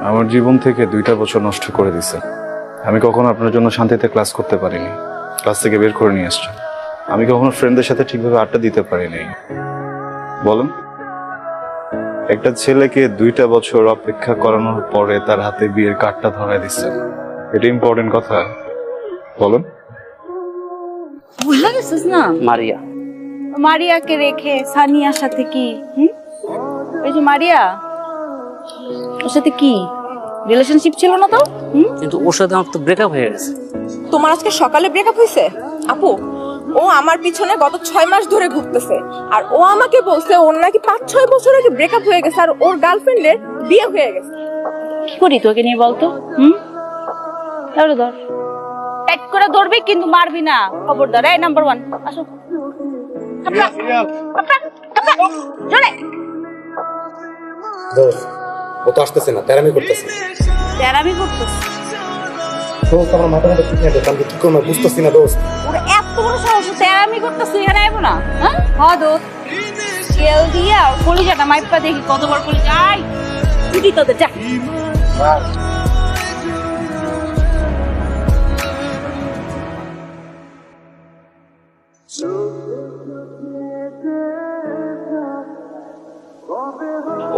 আমার জীবন থেকে 2টা বছর নষ্ট করে দিছে। আমি কখনো আপনার জন্য শান্তিতে ক্লাস করতে পারিনি, ক্লাস থেকে বের করে নিয়ে আসছেন। আমি কখনো ফ্রেন্ডদের সাথে ঠিকভাবে আড্ডা দিতে পারিনি। বলেন, একটা ছেলেকে 2টা বছর অপেক্ষা করানোর পরে তার হাতে বিয়ের কার্ডটা ধরায় দিচ্ছেন, এটা ইম্পর্টেন্ট কথা? বলেন। ভুলে গেছিস না মারিয়া? মারিয়াকে রেখে সানিয়ার সাথে কি ওই যে মারিয়া, ওর সাথে কি রিলেশনশিপ ছিল না তো? কিন্তু ওর সাথে আমার তো ব্রেকআপ হয়ে গেছে। তোমার আজকে সকালে ব্রেকআপ হয়েছে? আপু, ও আমার পিছনে গত 6 মাস ধরে ঘুরতেছে, আর ও আমাকে বলছে ওর নাকি 5-6 বছর আগে ব্রেকআপ হয়ে গেছে আর ওর গার্লফ্রেন্ডের বিয়ে হয়ে গেছে। কি করি তোকে নিয়ে বলতো? ধর ধর, এক করে ধরবি কিন্তু মারবি না, খবরদার। এই নাম্বার 1 আসো। চলে দোস্ত, ও তো আসতেছে না, তেরামি করতেছে। তেরামি করতেছে? দোস্ত, আমার মাথা মতো ঠিক আছে, আমি কি করবো বুঝতেছি না দোস্ত। ওরা এত বড় সাহস, তেরামি করতেছে, এখানে আইবো না? হ্যাঁ দোস্ত, তেল দিয়া কলিজাটা মাইপা দেখি কতবার কলিজা। আই ছুটি তোদের, যা।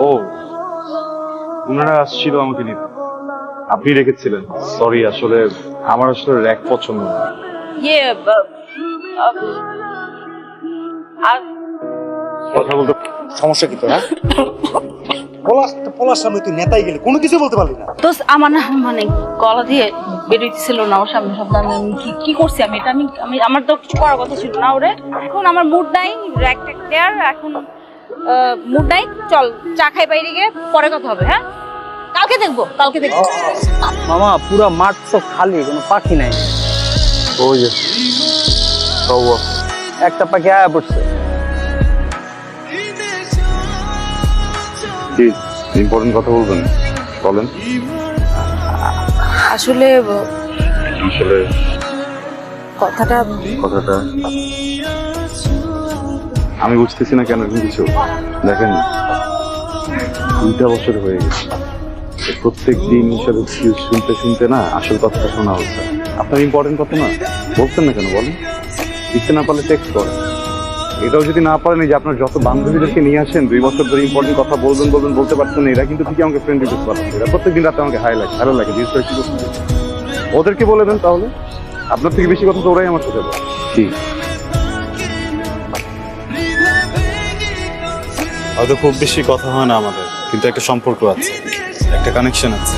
ও, ওনারা আসছিল আমাকে নিতে, আপনি রেখেছিলেন। সরি, আসলে আমার র্যাক পছন্দ না। ইয়ে আর কথা বলতে সমস্যা কি তোর? পলাশ সামনে তুই নেতাই গেলি, কোনো কিছু বলতে পারলি না। দোস্ত, আমার না মানে গলা দিয়ে বেরোইতেছিল না ওর সামনে শব্দ। আমি কি করছি? আমি এটা আমি আমার তো কিছু করার কথা ছিল না ওরে। এখন আমার মুড নাই, র্যাক ট্যাক দেয়ার এখন মুড নাই। চল চা খাই বাইরে গিয়ে, পরে কথা হবে। হ্যাঁ, কালকে দেখবো। মামা, পুরা মাঠ তো খালি, কোনো পাখি নাই। ওই যে একটা পাখি আয়া পড়ছে। কি ইম্পর্টেন্ট কথা বলবেন? বলেন। আসলে কথাটা আমি বুঝতেছি না কেন কিছু। দেখেন, 2টা বছর হয়ে গেছে, প্রত্যেক দিন এসব এক্সকিউজ শুনতে শুনতে না আসল কথাটা শোনা হচ্ছে। আপনার ইম্পর্টেন্ট কথা না বলছেন না কেন? বলেন। লিখতে না পারলে টেক্সট করেন। এটাও যদি না পারেন, যে আপনার যত বান্ধবীদেরকে নিয়ে আসেন 2 বছর ধরে ইম্পর্টেন্ট কথা বলতে পারছেন না, এরা কিন্তু ঠিকই আমাকে ফ্রেন্ড রিকোয়েস্ট পাঠাচ্ছে। এরা প্রত্যেকদিন রাতে আমাকে ভালো লাগে জিজ্ঞেস করে কি করতে। ওদেরকে বলে দেন তাহলে, আপনার থেকে বেশি কথা তো ওরাই আমার সাথে বলে। কি হয়তো খুব বেশি কথা হয় না আমাদের, কিন্তু একটা সম্পর্ক আছে, একটা কানেকশন আছে।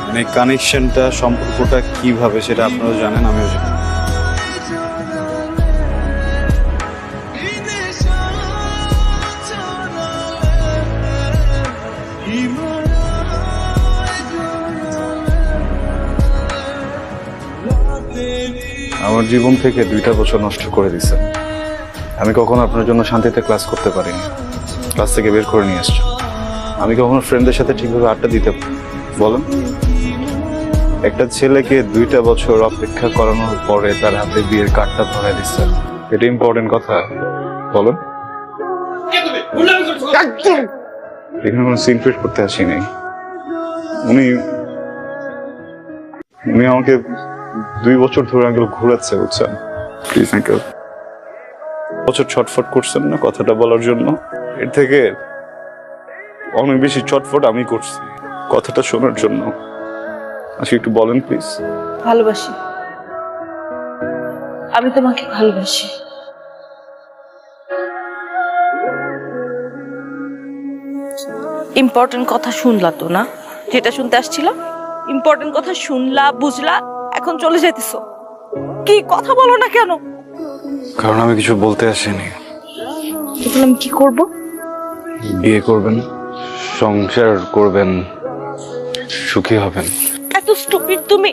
মানে কানেকশনটা, সম্পর্কটা কিভাবে সেটা আপনারাও জানেন, আমিও জানি। আমার জীবন থেকে 2টা বছর নষ্ট করে দিছে। আমি কখনো আপনার জন্য শান্তিতে ক্লাস করতে পারিনি, ক্লাস থেকে বের করে নিয়ে আসছেন। আমি কখনো ফ্রেন্ডদের সাথে ঠিকভাবে আড্ডা দিতে। বলেন, একটা ছেলেকে 2টা বছর অপেক্ষা করানোর পরে তার হাতে বিয়ের কার্ডটা ধরায় দিচ্ছেন, এটা ইম্পর্টেন্ট কথা? বলেন। এখানে কোনো সিন ক্রিয়েট করতে আসিনি। উনি আমাকে 2 বছর ধরে আঙ্কেল ঘুরাচ্ছে, বুঝছেন? প্লিজ আঙ্কেল, বছর ছটফট করছেন না কথাটা বলার জন্য, এর থেকে অনেক বেশি ছটফট আমি করছি কথাটা শোনার জন্য। আচ্ছা, একটু বলেন প্লিজ। ভালোবাসি, আমি তোমাকে ভালোবাসি। ইম্পর্টেন্ট কথা শুনলা তো না? যেটা শুনতে আসছিল, ইম্পর্টেন্ট কথা শুনলা, বুঝলা, এখন চলে যেতেছো। কি কথা বলো না কেন? কারণ আমি কিছু বলতে আসিনি। তাহলে আমি কি করব? বিয়ে করবেন, সংসার করবেন, সুখী হবেন। এত স্টুপিড তুমি?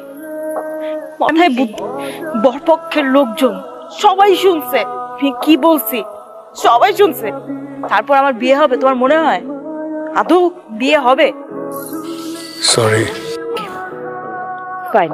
মাথায় বুদ্ধি, বরপক্ষের লোকজন সবাই শুনছে আমি কি বলছি, সবাই শুনছে। তারপর আমার বিয়ে হবে তোমার মনে হয়? আদৌ বিয়ে হবে? সরি। ফাইন।